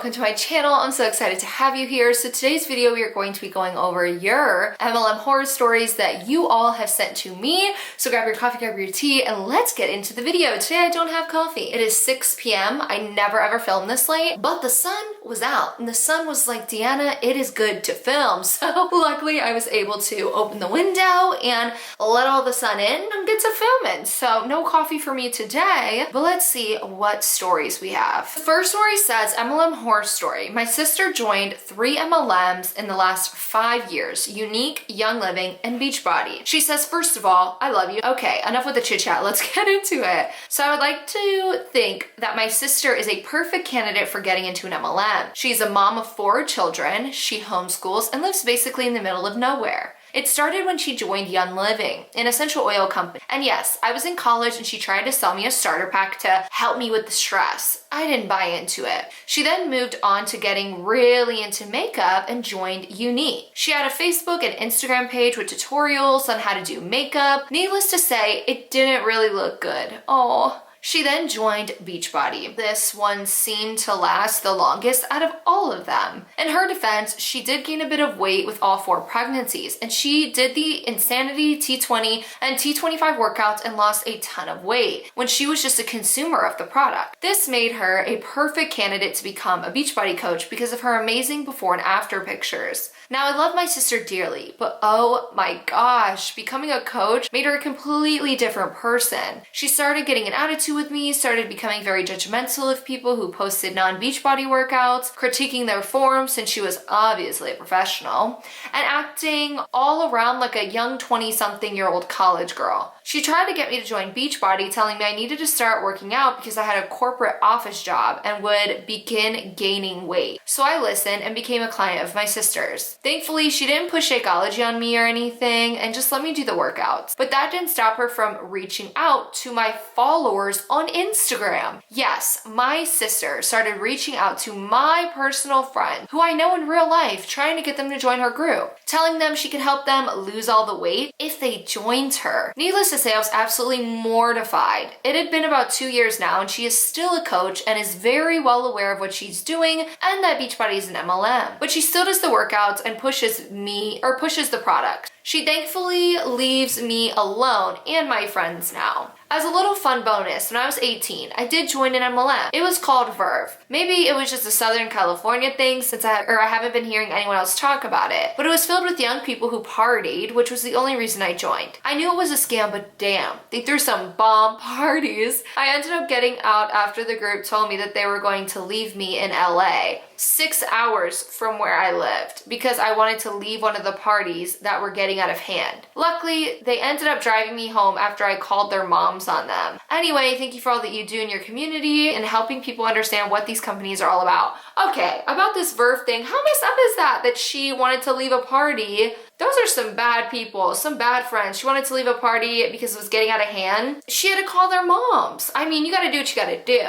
welcome to my channel. I'm so excited to have you here. So today's video, we are going to be going over your MLM horror stories that you all have sent to me. So grab your coffee, grab your tea, and let's get into the video. Today I don't have coffee. It is 6 p.m. I never ever film this late, but the sun was out and the sun was like, Deanna, it is good to film. So luckily I was able to open the window and let all the sun in and get to filming. So no coffee for me today, but let's see what stories we have. The first story says MLM horror story. My sister joined 3 MLMs in the last 5 years: Unique, Young Living, and Beachbody. She says, first of all, I love you. Okay, enough with the chit chat. Let's get into it. So I would like to think that my sister is a perfect candidate for getting into an MLM. She's a mom of 4 children. She homeschools and lives basically in the middle of nowhere. It started when she joined Young Living, an essential oil company. And yes, I was in college and she tried to sell me a starter pack to help me with the stress. I didn't buy into it. She then moved on to getting really into makeup and joined Unique. She had a Facebook and Instagram page with tutorials on how to do makeup. Needless to say, it didn't really look good. Oh. She then joined Beachbody. This one seemed to last the longest out of all of them. In her defense, she did gain a bit of weight with all 4 pregnancies, and she did the Insanity T20 and T25 workouts and lost a ton of weight when she was just a consumer of the product. This made her a perfect candidate to become a Beachbody coach because of her amazing before and after pictures. Now, I love my sister dearly, but oh my gosh, becoming a coach made her a completely different person. She started getting an attitude with me, started becoming very judgmental of people who posted non-Beachbody workouts, critiquing their form since she was obviously a professional, and acting all around like a young 20-something-year-old college girl. She tried to get me to join Beachbody, telling me I needed to start working out because I had a corporate office job and would begin gaining weight. So I listened and became a client of my sister's. Thankfully, she didn't push Shakeology on me or anything and just let me do the workouts. But that didn't stop her from reaching out to my followers on Instagram. Yes, my sister started reaching out to my personal friend, who I know in real life, trying to get them to join her group, telling them she could help them lose all the weight if they joined her. Needless to say, I was absolutely mortified. It had been about 2 years now, and she is still a coach and is very well aware of what she's doing and that Beachbody is an MLM. But she still does the workouts and pushes the product. She thankfully leaves me alone and my friends now. As a little fun bonus, when I was 18, I did join an MLM. It was called Verve. Maybe it was just a Southern California thing since I haven't been hearing anyone else talk about it. But it was filled with young people who partied, which was the only reason I joined. I knew it was a scam, but damn, they threw some bomb parties. I ended up getting out after the group told me that they were going to leave me in LA. 6 hours from where I lived because I wanted to leave one of the parties that were getting out of hand. Luckily, they ended up driving me home after I called their moms on them. Anyway, thank you for all that you do in your community and helping people understand what these companies are all about. Okay, about this Verve thing, how messed up is that she wanted to leave a party? Those are some bad people, some bad friends. She wanted to leave a party because it was getting out of hand. She had to call their moms. I mean, you gotta do what you gotta do.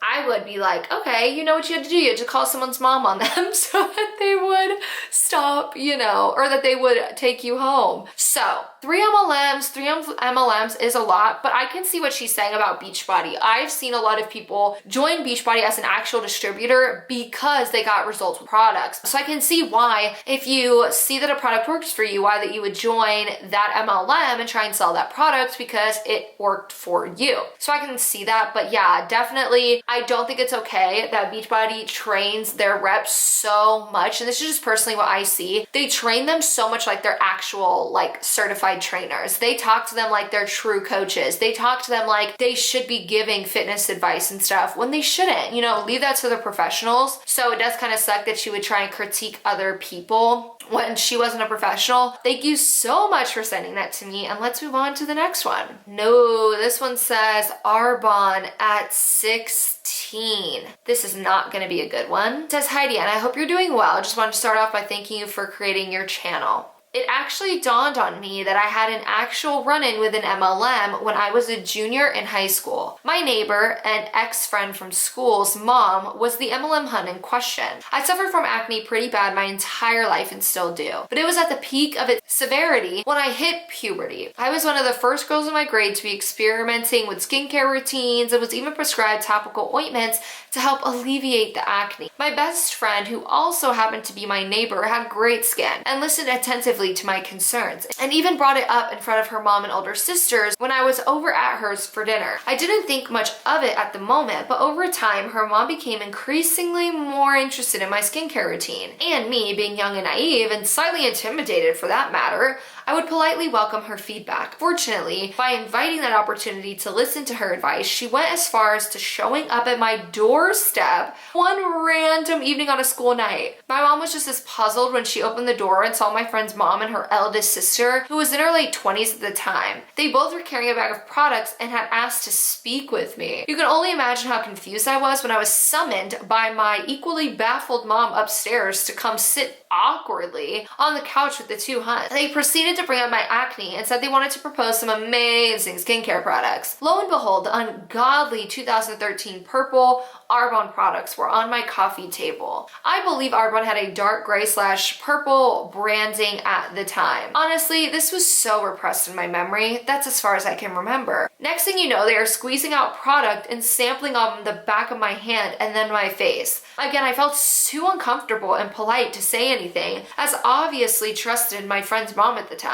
I would be like, okay, you know what you had to do. You had to call someone's mom on them so that they would stop, or that they would take you home. So 3 MLMs is a lot, but I can see what she's saying about Beachbody. I've seen a lot of people join Beachbody as an actual distributor because they got results with products. So I can see why, if you see that a product works for you, why that you would join that MLM and try and sell that product because it worked for you. So I can see that, but yeah, definitely, I don't think it's okay that Beachbody trains their reps so much, and this is just personally what I see. They train them so much like they're actual, certified trainers. They talk to them like they're true coaches. They talk to them like they should be giving fitness advice and stuff when they shouldn't. Leave that to the professionals. So it does kind of suck that she would try and critique other people when she wasn't a professional. Thank you so much for sending that to me, and let's move on to the next one. No, this one says Arbonne at 16. This is not going to be a good one. It says, hi Deanna, I hope you're doing well. I just wanted to start off by thanking you for creating your channel. it actually dawned on me that I had an actual run-in with an MLM when I was a junior in high school. My neighbor, an ex-friend from school's mom, was the MLM hunt in question. I suffered from acne pretty bad my entire life and still do, but it was at the peak of its severity when I hit puberty. I was one of the first girls in my grade to be experimenting with skincare routines and was even prescribed topical ointments to help alleviate the acne. My best friend, who also happened to be my neighbor, had great skin and listened attentively to my concerns and even brought it up in front of her mom and older sisters when I was over at hers for dinner. I didn't think much of it at the moment, but over time, her mom became increasingly more interested in my skincare routine. And me, being young and naive and slightly intimidated for that matter, I would politely welcome her feedback. Fortunately, by inviting that opportunity to listen to her advice, she went as far as to showing up at my doorstep one random evening on a school night. My mom was just as puzzled when she opened the door and saw my friend's mom and her eldest sister, who was in her late 20s at the time. They both were carrying a bag of products and had asked to speak with me. You can only imagine how confused I was when I was summoned by my equally baffled mom upstairs to come sit awkwardly on the couch with the two hunts. They proceeded to bring up my acne and said they wanted to propose some amazing skincare products. Lo and behold, the ungodly 2013 purple Arbonne products were on my coffee table. I believe Arbonne had a dark gray / purple branding at the time. Honestly, this was so repressed in my memory, that's as far as I can remember. Next thing you know, they are squeezing out product and sampling on the back of my hand and then my face. Again, I felt too uncomfortable and polite to say anything, as obviously trusted my friend's mom at the time.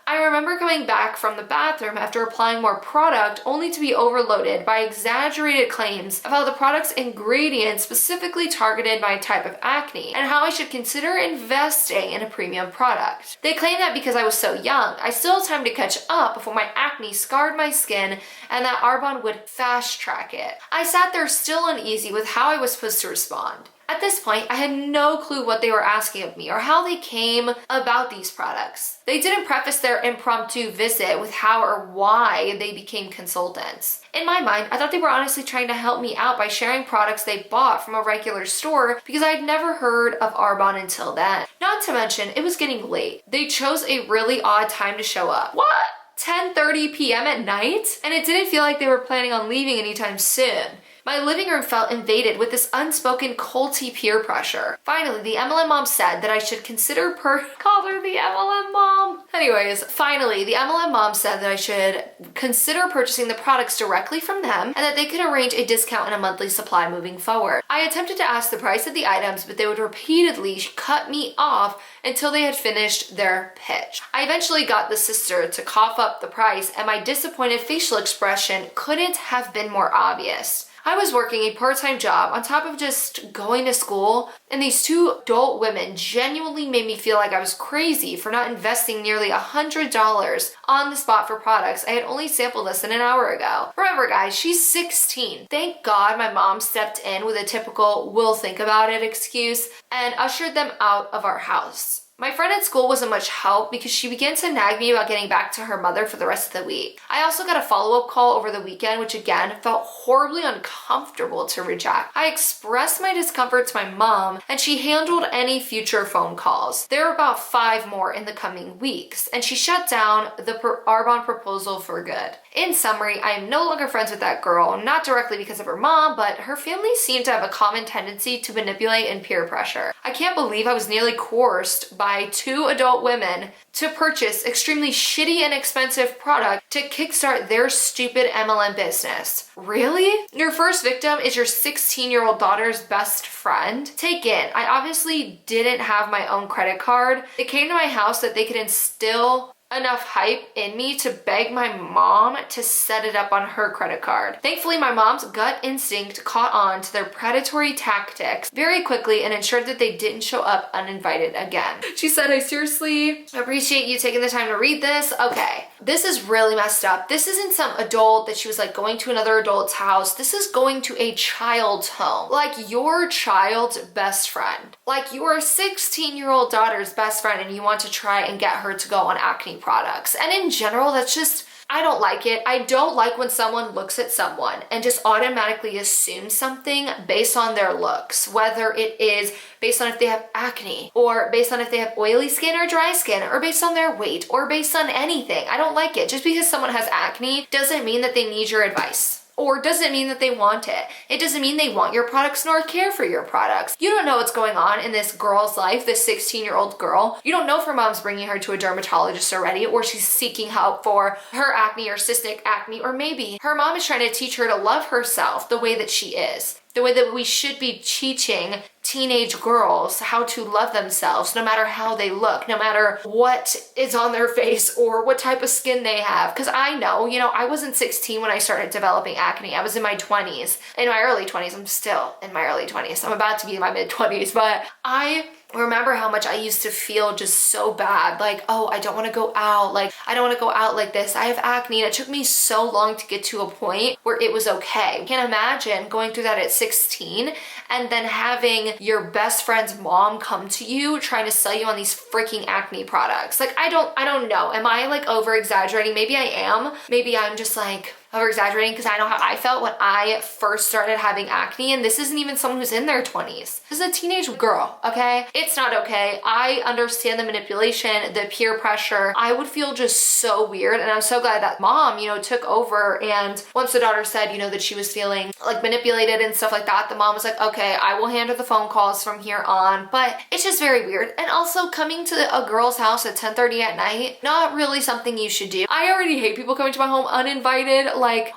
I remember coming back from the bathroom after applying more product only to be overloaded by exaggerated claims of how the product's ingredients specifically targeted my type of acne and how I should consider investing in a premium product. They claimed that because I was so young, I still had time to catch up before my acne scarred my skin and that Arbonne would fast track it. I sat there still uneasy with how I was supposed to respond. At this point, I had no clue what they were asking of me or how they came about these products. They didn't preface their impromptu visit with how or why they became consultants. In my mind, I thought they were honestly trying to help me out by sharing products they bought from a regular store because I'd never heard of Arbonne until then. Not to mention, it was getting late. They chose a really odd time to show up. What? 10:30 p.m. at night? And it didn't feel like they were planning on leaving anytime soon. My living room felt invaded with this unspoken culty peer pressure. Finally, the MLM mom said that I should consider called her the MLM mom. Anyways, finally, the MLM mom said that I should consider purchasing the products directly from them and that they could arrange a discount and a monthly supply moving forward. I attempted to ask the price of the items, but they would repeatedly cut me off until they had finished their pitch. I eventually got the sister to cough up the price, and my disappointed facial expression couldn't have been more obvious. I was working a part-time job on top of just going to school, and these two adult women genuinely made me feel like I was crazy for not investing nearly $100 on the spot for products I had only sampled less than an hour ago. Remember guys, she's 16. Thank God my mom stepped in with a typical "we'll think about it" excuse and ushered them out of our house. My friend at school wasn't much help because she began to nag me about getting back to her mother for the rest of the week. I also got a follow-up call over the weekend, which again felt horribly uncomfortable to reject. I expressed my discomfort to my mom, and she handled any future phone calls. There were about 5 more in the coming weeks, and she shut down the Arbonne proposal for good. In summary, I am no longer friends with that girl, not directly because of her mom, but her family seemed to have a common tendency to manipulate and peer pressure. I can't believe I was nearly coerced by 2 adult women to purchase extremely shitty and expensive product to kickstart their stupid MLM business. Really? Your first victim is your 16-year-old daughter's best friend? Take it, I obviously didn't have my own credit card. They came to my house that they could instill enough hype in me to beg my mom to set it up on her credit card. Thankfully, my mom's gut instinct caught on to their predatory tactics very quickly and ensured that they didn't show up uninvited again. She said, "I seriously appreciate you taking the time to read this." Okay, this is really messed up. This isn't some adult that she was like going to another adult's house. This is going to a child's home. Like your child's best friend. Like your 16-year-old daughter's best friend, and you want to try and get her to go on acne acne products. And in general, that's just, I don't like it. I don't like when someone looks at someone and just automatically assumes something based on their looks, whether it is based on if they have acne, or based on if they have oily skin or dry skin, or based on their weight, or based on anything. I don't like it. Just because someone has acne doesn't mean that they need your advice. Or doesn't mean that they want it. It doesn't mean they want your products nor care for your products. You don't know what's going on in this girl's life, this 16-year-old girl. You don't know if her mom's bringing her to a dermatologist already, or she's seeking help for her acne or cystic acne, or maybe her mom is trying to teach her to love herself the way that she is. The way that we should be teaching teenage girls how to love themselves, no matter how they look, no matter what is on their face or what type of skin they have. Because I know, I wasn't 16 when I started developing acne. I was in my 20s. In my early 20s. I'm still in my early 20s. I'm about to be in my mid 20s, but I remember how much I used to feel just so bad. Like, oh, I don't want to go out. Like, I don't want to go out like this. I have acne. And it took me so long to get to a point where it was okay. I can't imagine going through that at 16 and then having your best friend's mom come to you trying to sell you on these freaking acne products. Like, I don't know. Am I like over exaggerating? Maybe I am. Maybe I'm just like over exaggerating, because I know how I felt when I first started having acne, and this isn't even someone who's in their 20s. This is a teenage girl, okay? It's not okay. I understand the manipulation, the peer pressure. I would feel just so weird, and I'm so glad that mom, took over, and once the daughter said, that she was feeling like manipulated and stuff like that, the mom was like, okay, I will handle the phone calls from here on. But it's just very weird. And also, coming to a girl's house at 10:30 at night, not really something you should do. I already hate people coming to my home uninvited,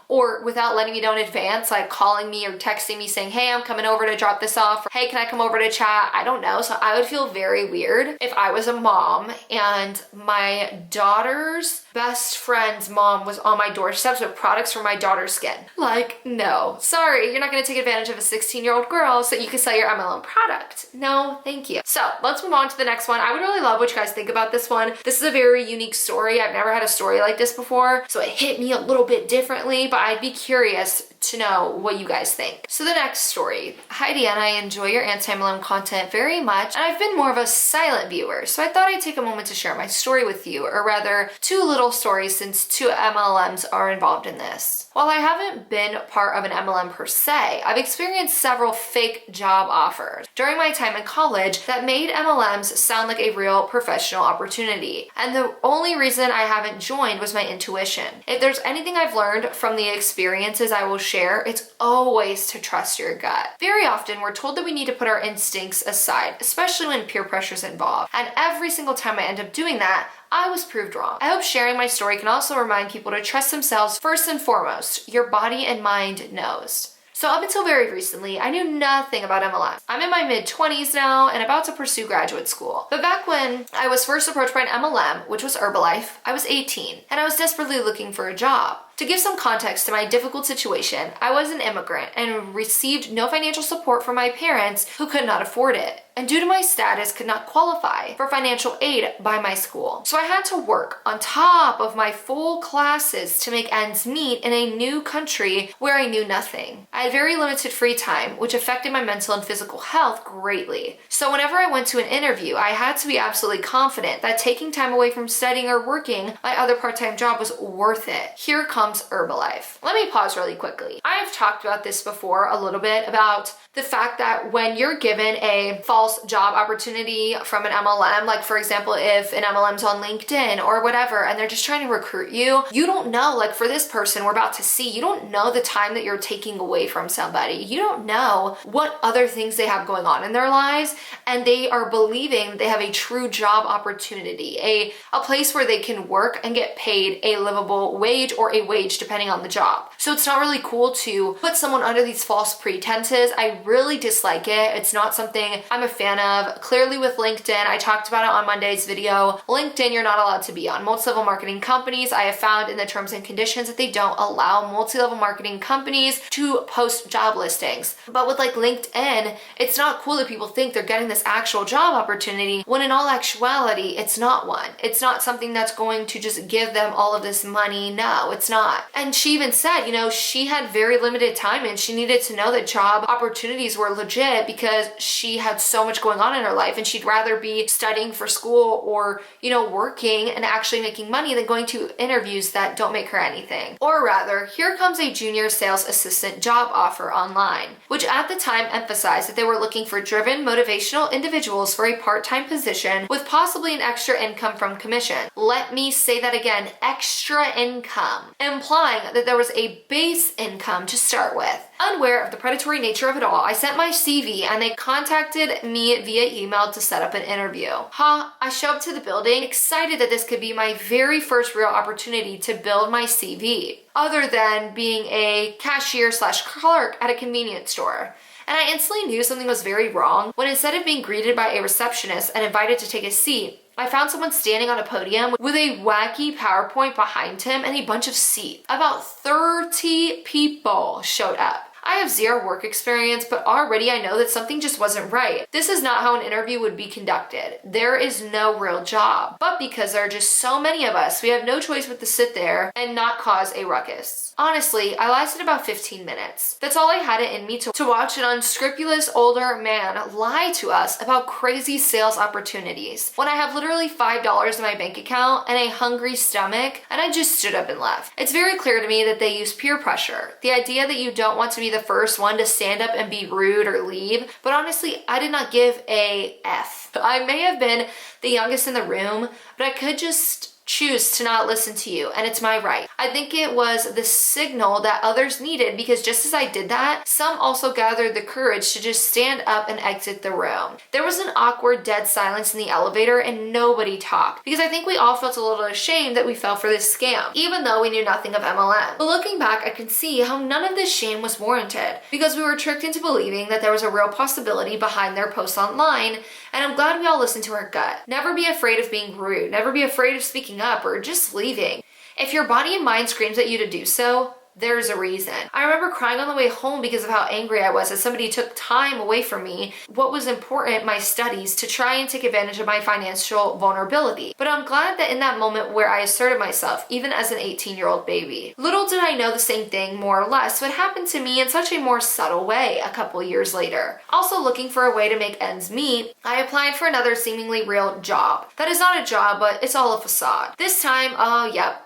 or without letting me know in advance, like calling me or texting me saying, hey, I'm coming over to drop this off. Or, hey, can I come over to chat? I don't know. So I would feel very weird if I was a mom and my daughter's best friend's mom was on my doorstep with products for my daughter's skin. Like, no, sorry, you're not gonna take advantage of a 16-year-old girl so you can sell your MLM product. No, thank you. So let's move on to the next one. I would really love what you guys think about this one. This is a very unique story. I've never had a story like this before, so it hit me a little bit differently, but I'd be curious to know what you guys think. So the next story. Hi Deanna, I enjoy your anti-MLM content very much, and I've been more of a silent viewer, so I thought I'd take a moment to share my story with you, or rather, two little stories since two MLMs are involved in this. While I haven't been part of an MLM per se, I've experienced several fake job offers during my time in college that made MLMs sound like a real professional opportunity, and the only reason I haven't joined was my intuition. If there's anything I've learned from the experiences I will share, it's always to trust your gut. Very often, we're told that we need to put our instincts aside, especially when peer pressure is involved. And every single time I end up doing that, I was proved wrong. I hope sharing my story can also remind people to trust themselves first and foremost. Your body and mind knows. So up until very recently, I knew nothing about MLM. I'm in my mid-20s now and about to pursue graduate school. But back when I was first approached by an MLM, which was Herbalife, I was 18 and I was desperately looking for a job. To give some context to my difficult situation, I was an immigrant and received no financial support from my parents who could not afford it, and due to my status could not qualify for financial aid by my school. So I had to work on top of my full classes to make ends meet in a new country where I knew nothing. I had very limited free time, which affected my mental and physical health greatly. So whenever I went to an interview, I had to be absolutely confident that taking time away from studying or working my other part-time job was worth it. Here comes Herbalife. Let me pause really quickly. I've talked about this before a little bit about the fact that when you're given a false job opportunity from an MLM, like for example, if an MLM's on LinkedIn or whatever, and they're just trying to recruit you, you don't know, like for this person we're about to see, you don't know the time that you're taking away from somebody. You don't know what other things they have going on in their lives, and they are believing they have a true job opportunity, a place where they can work and get paid a livable wage or a wage depending on the job. So it's not really cool to put someone under these false pretenses. I really dislike it. It's not something I'm a fan of. Clearly with LinkedIn, I talked about it on Monday's video. LinkedIn, you're not allowed to be on. Multi-level marketing companies, I have found in the terms and conditions that they don't allow multi-level marketing companies to post job listings. But with like LinkedIn, it's not cool that people think they're getting this actual job opportunity when in all actuality, it's not one. It's not something that's going to just give them all of this money. No, it's not. not. And she even said, you know, she had very limited time and she needed to know that job opportunities were legit because she had so much going on in her life and she'd rather be studying for school or, you know, working and actually making money than going to interviews that don't make her anything. Or rather, here comes a junior sales assistant job offer online, which at the time emphasized that they were looking for driven, motivational individuals for a part-time position with possibly an extra income from commission. Let me say that again, extra income, implying that there was a base income to start with. Unaware of the predatory nature of it all, I sent my CV and they contacted me via email to set up an interview. I show up to the building excited that this could be my very first real opportunity to build my CV, other than being a cashier / clerk at a convenience store. And I instantly knew something was very wrong when instead of being greeted by a receptionist and invited to take a seat, I found someone standing on a podium with a wacky PowerPoint behind him and a bunch of seats. About 30 people showed up. I have zero work experience, but already I know that something just wasn't right. This is not how an interview would be conducted. There is no real job. But because there are just so many of us, we have no choice but to sit there and not cause a ruckus. Honestly, I lasted about 15 minutes. That's all I had it in me to watch an unscrupulous older man lie to us about crazy sales opportunities when I have literally $5 in my bank account and a hungry stomach, and I just stood up and left. It's very clear to me that they use peer pressure. The idea that you don't want to be the first one to stand up and be rude or leave, but honestly, I did not give a F. I may have been the youngest in the room, but I could just choose to not listen to you, and it's my right. I think it was the signal that others needed because just as I did that, some also gathered the courage to just stand up and exit the room. There was an awkward dead silence in the elevator and nobody talked because I think we all felt a little ashamed that we fell for this scam, even though we knew nothing of MLM. But looking back, I can see how none of this shame was warranted because we were tricked into believing that there was a real possibility behind their posts online, and I'm glad we all listened to our gut. Never be afraid of being rude. Never be afraid of speaking up or just leaving. If your body and mind screams at you to do so, there's a reason. I remember crying on the way home because of how angry I was that somebody took time away from me, what was important, my studies, to try and take advantage of my financial vulnerability. But I'm glad that in that moment where I asserted myself, even as an 18-year-old baby. Little did I know the same thing, more or less, would happen to me in such a more subtle way a couple years later. Also looking for a way to make ends meet, I applied for another seemingly real job. That is not a job, but it's all a facade. This time,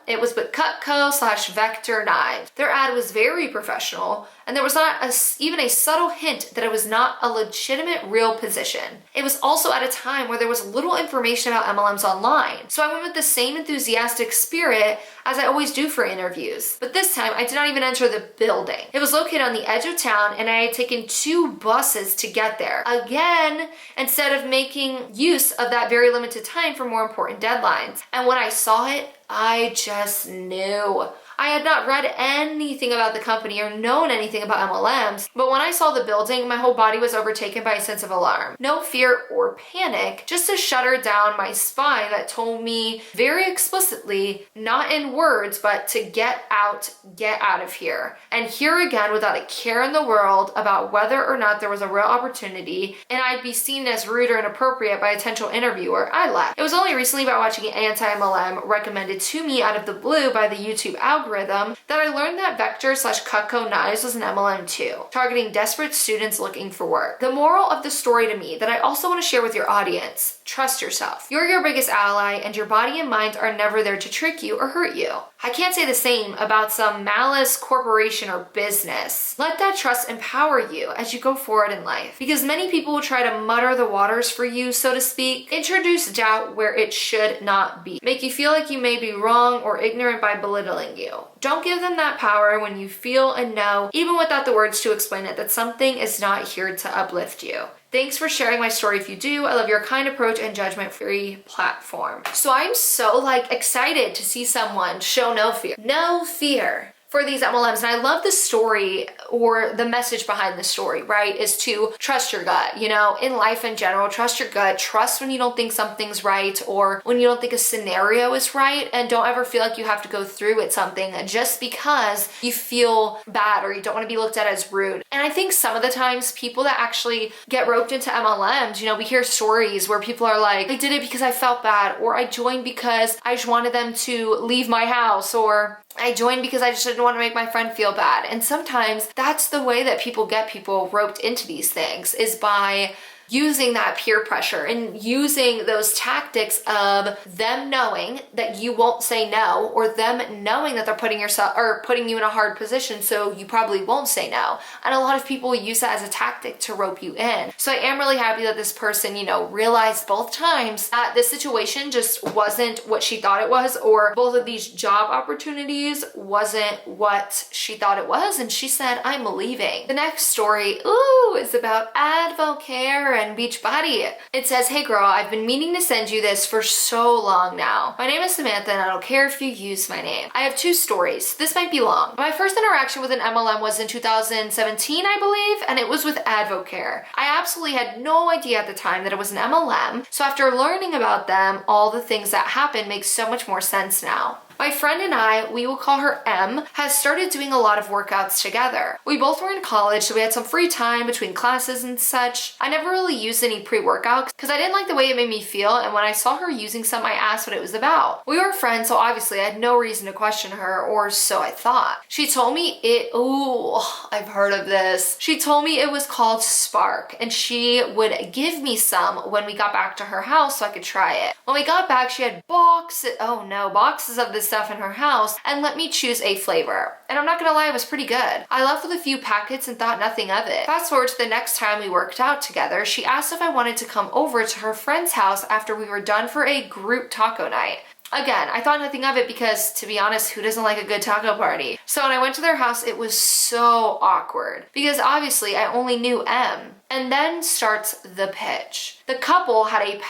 it was with Cutco / Vector Knives. Their ad was very professional, and there was not even a subtle hint that it was not a legitimate real position. It was also at a time where there was little information about MLMs online, so I went with the same enthusiastic spirit as I always do for interviews. But this time, I did not even enter the building. It was located on the edge of town, and I had taken 2 buses to get there. Again, instead of making use of that very limited time for more important deadlines. And when I saw it, I just knew. I had not read anything about the company or known anything about MLMs, but when I saw the building, my whole body was overtaken by a sense of alarm. No fear or panic, just a shudder down my spine that told me very explicitly, not in words, but to get out of here. And here again, without a care in the world about whether or not there was a real opportunity, and I'd be seen as rude or inappropriate by a potential interviewer, I left. It was only recently by watching an anti-MLM recommended to me out of the blue by the YouTube algorithm that I learned that Vector / Cutco Knives was an MLM too, targeting desperate students looking for work. The moral of the story to me that I also want to share with your audience: trust yourself. You're your biggest ally, and your body and mind are never there to trick you or hurt you. I can't say the same about some malice corporation or business. Let that trust empower you as you go forward in life, because many people will try to mutter the waters for you, so to speak, introduce doubt where it should not be, make you feel like you may be wrong or ignorant by belittling you. Don't give them that power when you feel and know, even without the words to explain it, that something is not here to uplift you. Thanks for sharing my story if you do. I love your kind approach and judgment-free platform. So I'm so excited to see someone show no fear. No fear. for these MLMs. And I love the story, or the message behind the story, right? Is to trust your gut. You know, in life in general, trust your gut. Trust when you don't think something's right, or when you don't think a scenario is right. And don't ever feel like you have to go through with something just because you feel bad or you don't want to be looked at as rude. And I think some of the times people that actually get roped into MLMs, you know, we hear stories where people are like, I did it because I felt bad, or I joined because I just wanted them to leave my house, or I joined because I just didn't want to make my friend feel bad. And sometimes that's the way that people get people roped into these things, is by using that peer pressure and using those tactics of them knowing that you won't say no, or them knowing that they're putting you in a hard position, so you probably won't say no. And a lot of people use that as a tactic to rope you in. So I am really happy that this person, you know, realized both times that this situation just wasn't what she thought it was, or both of these job opportunities wasn't what she thought it was, and she said, I'm leaving. The next story, is about Advocare and Beachbody. It says, hey girl, I've been meaning to send you this for so long now. My name is Samantha and I don't care if you use my name. I have two stories. This might be long. My first interaction with an MLM was in 2017, I believe, and it was with Advocare. I absolutely had no idea at the time that it was an MLM, so after learning about them, all the things that happened make so much more sense now. My friend and I, we will call her M, has started doing a lot of workouts together. We both were in college, so we had some free time between classes and such. I never really used any pre-workouts because I didn't like the way it made me feel, and when I saw her using some, I asked what it was about. We were friends, so obviously I had no reason to question her, or so I thought. She told me I've heard of this. She told me it was called Spark, and she would give me some when we got back to her house so I could try it. When we got back, she had boxes of this stuff in her house and let me choose a flavor. And I'm not gonna lie, it was pretty good. I left with a few packets and thought nothing of it. Fast forward to the next time we worked out together, she asked if I wanted to come over to her friend's house after we were done for a group taco night. Again, I thought nothing of it because, to be honest, who doesn't like a good taco party? So when I went to their house, it was so awkward because obviously I only knew M. And then starts the pitch. The couple had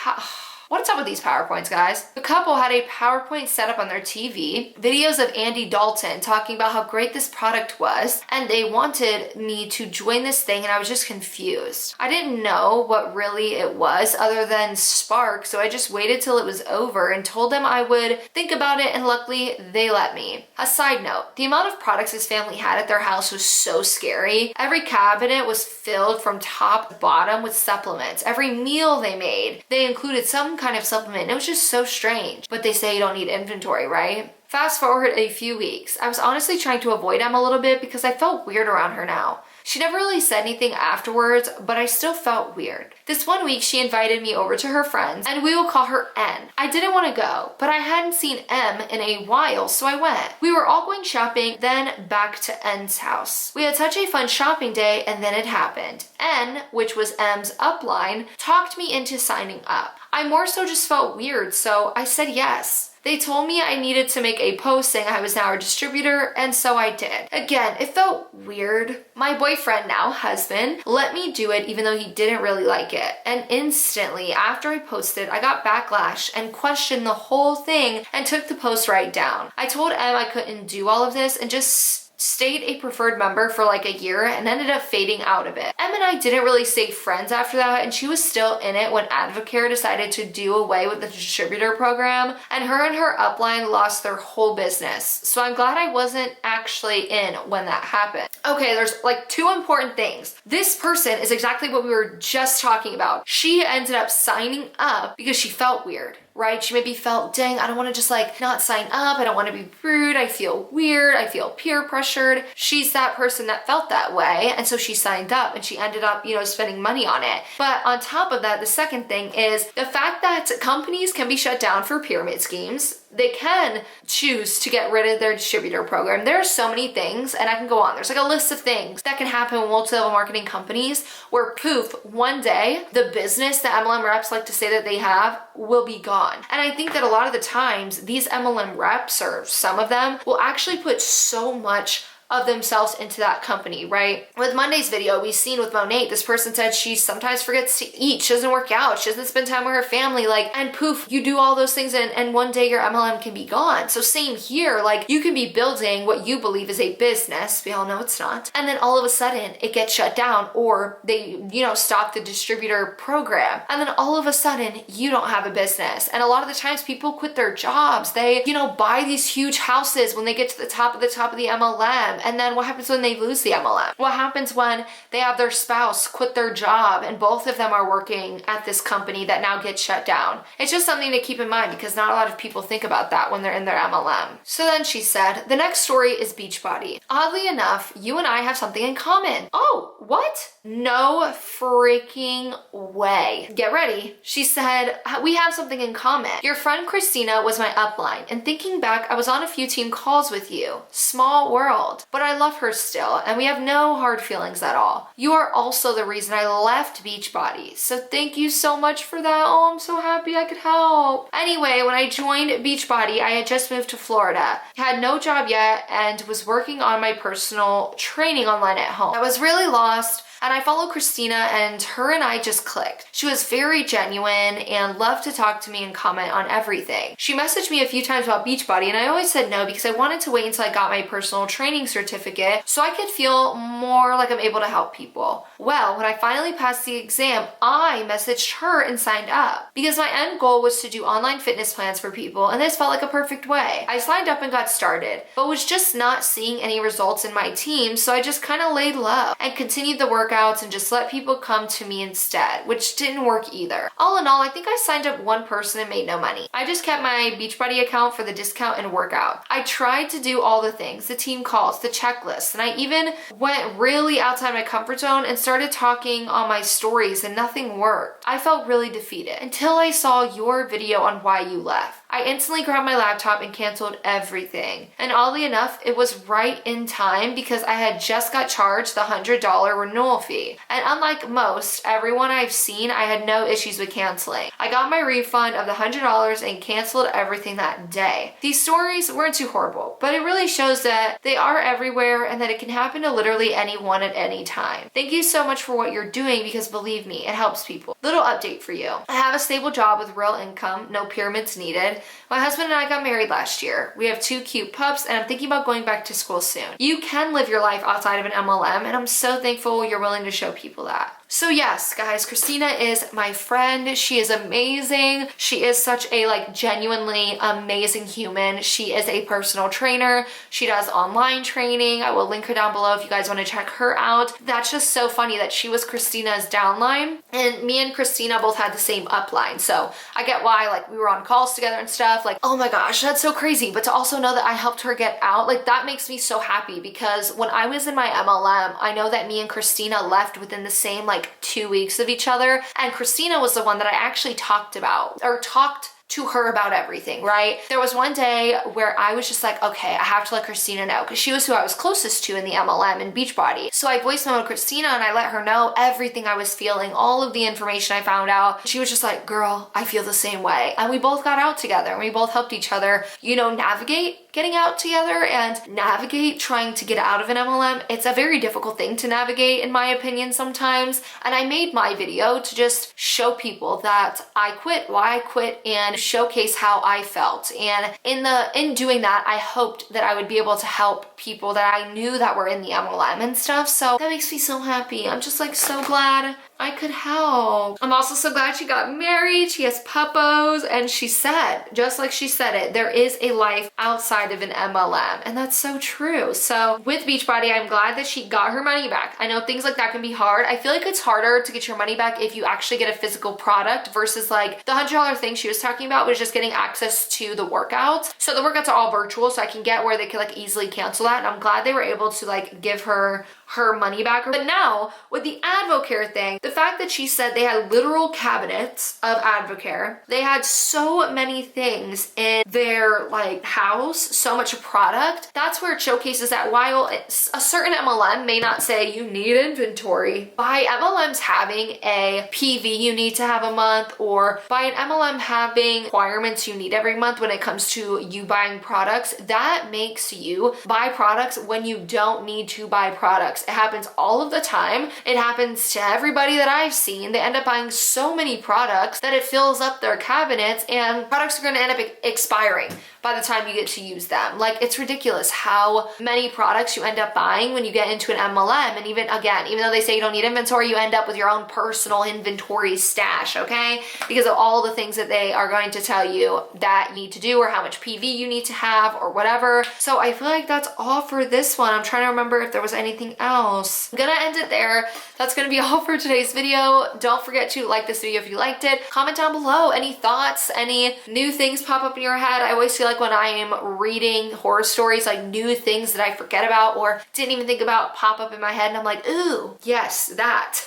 What's up with these PowerPoints, guys? The couple had a PowerPoint set up on their TV, videos of Andy Dalton talking about how great this product was, and they wanted me to join this thing, and I was just confused. I didn't know what really it was other than Spark, so I just waited till it was over and told them I would think about it, and luckily they let me. A side note, the amount of products his family had at their house was so scary. Every cabinet was filled from top to bottom with supplements. Every meal they made, they included some kind of supplement. It was just so strange. But they say you don't need inventory, right? Fast forward a few weeks. I was honestly trying to avoid Em a little bit because I felt weird around her now. She never really said anything afterwards, but I still felt weird. This one week, she invited me over to her friends, and we will call her N. I didn't want to go, but I hadn't seen M in a while, so I went. We were all going shopping, then back to N's house. We had such a fun shopping day, and then it happened. N, which was M's upline, talked me into signing up. I more so just felt weird, so I said yes. They told me I needed to make a post saying I was now a distributor, and so I did. Again, it felt weird. My boyfriend, now husband, let me do it even though he didn't really like it. And instantly, after I posted, I got backlash and questioned the whole thing and took the post right down. I told Em I couldn't do all of this and just stayed a preferred member for like a year and ended up fading out of it. Em and I didn't really stay friends after that, and she was still in it when Advocare decided to do away with the distributor program, and her upline lost their whole business. So I'm glad I wasn't actually in when that happened. Okay, there's like two important things. This person is exactly what we were just talking about. She ended up signing up because she felt weird. Right? She maybe felt, dang, I don't want to just like not sign up. I don't want to be rude. I feel weird. I feel peer pressured. She's that person that felt that way. And so she signed up and she ended up, spending money on it. But on top of that, the second thing is the fact that companies can be shut down for pyramid schemes. They can choose to get rid of their distributor program. There are so many things, and I can go on. There's like a list of things that can happen with multi-level marketing companies where poof, one day, the business that MLM reps like to say that they have will be gone. And I think that a lot of the times, these MLM reps, or some of them, will actually put so much of themselves into that company, right? With Monday's video, we've seen with Monate, this person said she sometimes forgets to eat, she doesn't work out, she doesn't spend time with her family, like, and poof, you do all those things and one day your MLM can be gone. So same here, like you can be building what you believe is a business, we all know it's not, and then all of a sudden it gets shut down or they, stop the distributor program. And then all of a sudden you don't have a business. And a lot of the times people quit their jobs. They, buy these huge houses when they get to the top of the MLM. And then what happens when they lose the MLM? What happens when they have their spouse quit their job and both of them are working at this company that now gets shut down? It's just something to keep in mind because not a lot of people think about that when they're in their MLM. So then she said, the next story is Beachbody. Oddly enough, you and I have something in common. Oh, what? No freaking way. Get ready. She said, we have something in common. Your friend Christina was my upline, and thinking back, I was on a few team calls with you. Small world. But I love her still, and we have no hard feelings at all. You are also the reason I left Beachbody, so thank you so much for that. Oh, I'm so happy I could help. Anyway, when I joined Beachbody, I had just moved to Florida. Had no job yet and was working on my personal training online at home. I was really lost, and I followed Christina and her and I just clicked. She was very genuine and loved to talk to me and comment on everything. She messaged me a few times about Beachbody and I always said no because I wanted to wait until I got my personal training certificate so I could feel more like I'm able to help people. Well, when I finally passed the exam, I messaged her and signed up because my end goal was to do online fitness plans for people, and this felt like a perfect way. I signed up and got started, but was just not seeing any results in my team, so I just kind of laid low and continued the workouts and just let people come to me instead, which didn't work either. All in all, I think I signed up one person and made no money. I just kept my Beachbody account for the discount and workout. I tried to do all the things, the team calls, the checklists, and I even went really outside my comfort zone and started talking on my stories and nothing worked. I felt really defeated until I saw your video on why you left. I instantly grabbed my laptop and canceled everything. And oddly enough, it was right in time because I had just got charged the $100 renewal fee. And unlike most, everyone I've seen, I had no issues with canceling. I got my refund of the $100 and canceled everything that day. These stories weren't too horrible, but it really shows that they are everywhere and that it can happen to literally anyone at any time. Thank you so much for what you're doing because believe me, it helps people. Little update for you. I have a stable job with real income, no pyramids needed. My husband and I got married last year. We have 2 cute pups and I'm thinking about going back to school soon. You can live your life outside of an MLM and I'm so thankful you're willing to show people that. So yes, guys, Christina is my friend. She is amazing. She is such a genuinely amazing human. She is a personal trainer. She does online training. I will link her down below if you guys want to check her out. That's just so funny that she was Christina's downline and me and Christina both had the same upline. So I get why we were on calls together and stuff. Oh my gosh, that's so crazy. But to also know that I helped her get out, that makes me so happy because when I was in my MLM, I know that me and Christina left within the same 2 weeks of each other. And Christina was the one that I actually talked to her about everything, right? There was one day where I was just okay, I have to let Christina know because she was who I was closest to in the MLM and Beachbody. So I voice memo Christina and I let her know everything I was feeling, all of the information I found out. She was just like, girl, I feel the same way. And we both got out together and we both helped each other, navigate getting out together and navigate trying to get out of an MLM. It's a very difficult thing to navigate in my opinion sometimes. And I made my video to just show people that I quit, why I quit, and showcase how I felt. And in doing that, I hoped that I would be able to help people that I knew that were in the MLM and stuff. So that makes me so happy. I'm just so glad I could help. I'm also so glad she got married. She has puppos, and she said, just like she said it, there is a life outside of an MLM, and that's so true. So with Beachbody, I'm glad that she got her money back. I know things like that can be hard. I feel like it's harder to get your money back if you actually get a physical product versus the $100 thing she was talking about was just getting access to the workouts. So the workouts are all virtual, so I can get where they could easily cancel that, and I'm glad they were able to give her money back. But now with the Advocare thing, the the fact that she said they had literal cabinets of Advocare. They had so many things in their like house, so much product. That's where it showcases that while a certain MLM may not say you need inventory, by MLMs having a PV you need to have a month, or by an MLM having requirements you need every month when it comes to you buying products, that makes you buy products when you don't need to buy products. It happens all of the time. It happens to everybody that I've seen. They end up buying so many products that it fills up their cabinets, and products are going to end up expiring by the time you get to use them. Like, it's ridiculous how many products you end up buying when you get into an MLM. And even though they say you don't need inventory, you end up with your own personal inventory stash, okay? Because of all the things that they are going to tell you that you need to do, or how much PV you need to have, or whatever. So I feel like that's all for this one. I'm trying to remember if there was anything else. I'm gonna end it there. That's gonna be all for today's video. Don't forget to like this video if you liked it. Comment down below any thoughts, any new things pop up in your head. I always feel like when I am reading horror stories, like new things that I forget about or didn't even think about pop up in my head, and I'm like, ooh, yes, that.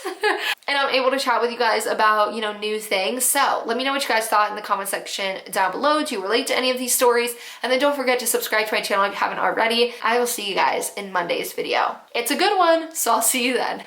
And I'm able to chat with you guys about, you know, new things. So let me know what you guys thought in the comment section down below. Do you relate to any of these stories? And then don't forget to subscribe to my channel if you haven't already. I will see you guys in Monday's video. It's a good one, so I'll see you then.